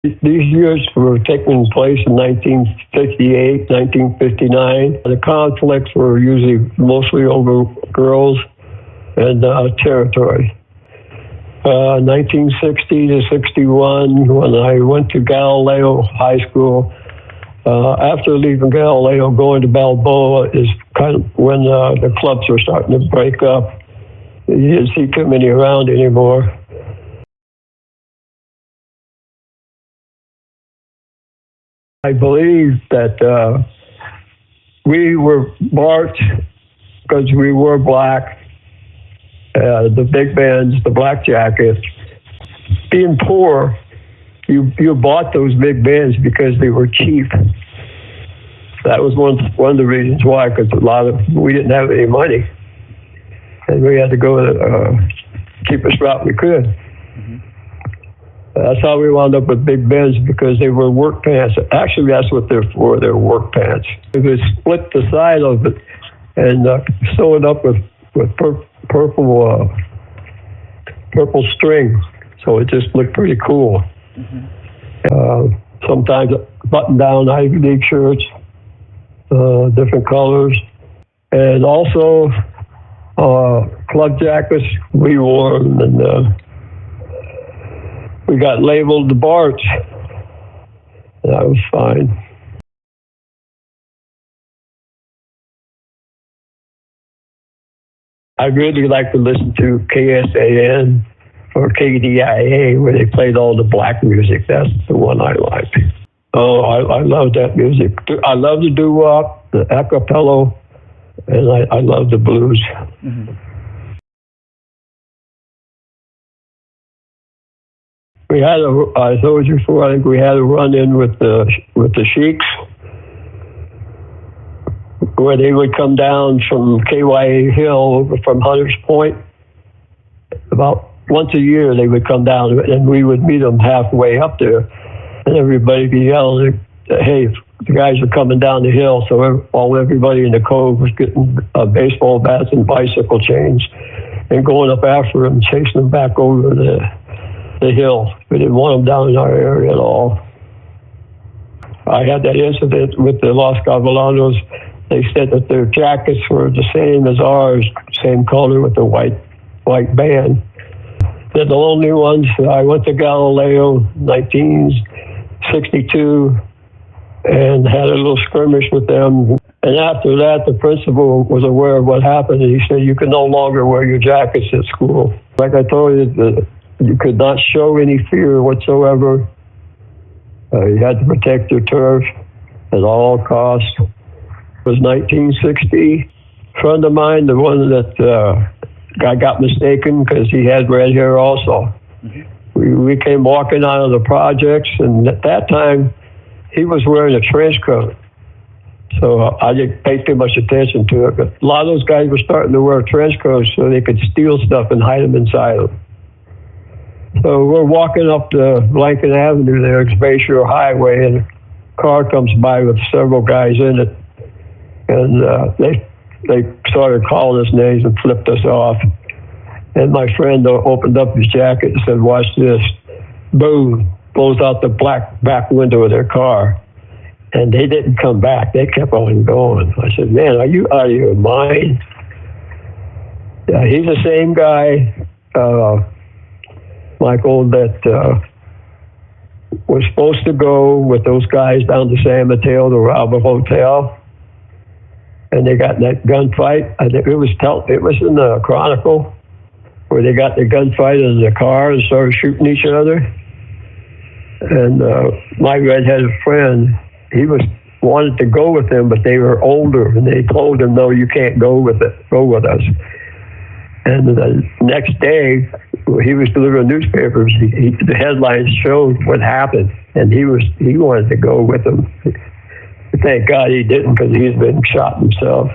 These years were taking place in 1958, 1959. The conflicts were usually mostly over girls and territory. 1960 to 61, when I went to Galileo High School. After leaving Galileo, going to Balboa is kind of when the clubs were starting to break up. You didn't see too many around anymore. I believe that we were marked because we were black. The big bands, the black jackets. Being poor, you bought those big bands because they were cheap. That was one of the reasons why, because we didn't have any money, and we had to go the cheapest route we could. Mm-hmm. That's how we wound up with big bands, because they were work pants. Actually, that's what they're for. They're work pants. They split the side of it and sew it up with purple string, so it just looked pretty cool. Mm-hmm. Sometimes button-down Ivy League shirts, different colors, and also club jackets. We wore them, and we got labeled the Barts. That was fine. I really like to listen to KSAN or KDIA, where they played all the black music. That's the one I like. Oh, I love that music. I love the doo-wop, the acapella, and I love the blues. Mm-hmm. We had I told you before, I think we had a run-in with the Sheiks, where they would come down from KYA Hill from Hunters Point. About once a year they would come down, and we would meet them halfway up there, and everybody would be yelling, hey, the guys are coming down the hill. So everybody in the cove was getting baseball bats and bicycle chains and going up after them, chasing them back over the hill. We didn't want them down in our area at all. I had that incident with the Los Cavalanos. They said that their jackets were the same as ours, same color with the white band. They're the only ones. I went to Galileo 1962 and had a little skirmish with them. And after that, the principal was aware of what happened, and he said, you can no longer wear your jackets at school. Like I told you, you could not show any fear whatsoever. You had to protect your turf at all costs. It was 1960. A friend of mine, the one that I got mistaken because he had red hair also. Mm-hmm. We came walking out of the projects, and at that time, he was wearing a trench coat. So I didn't pay too much attention to it, but a lot of those guys were starting to wear trench coats so they could steal stuff and hide them inside them. So we're walking up the Lincoln Avenue there, Bayshore Highway, and a car comes by with several guys in it. And they started calling us names and flipped us off. And my friend opened up his jacket and said, watch this. Boom, blows out the black back window of their car. And they didn't come back. They kept on going. I said, man, are you out of your mind? Yeah, he's the same guy, Michael, that was supposed to go with those guys down to San Mateo to rob a hotel. And they got in that gunfight. I think it was in the Chronicle, where they got the gunfight in the car and started shooting each other. And my redheaded friend, he wanted to go with them, but they were older, and they told him, no, you can't go with us. And the next day, he was delivering newspapers. The headlines showed what happened, and he wanted to go with them. Thank God he didn't, because he's been shot himself.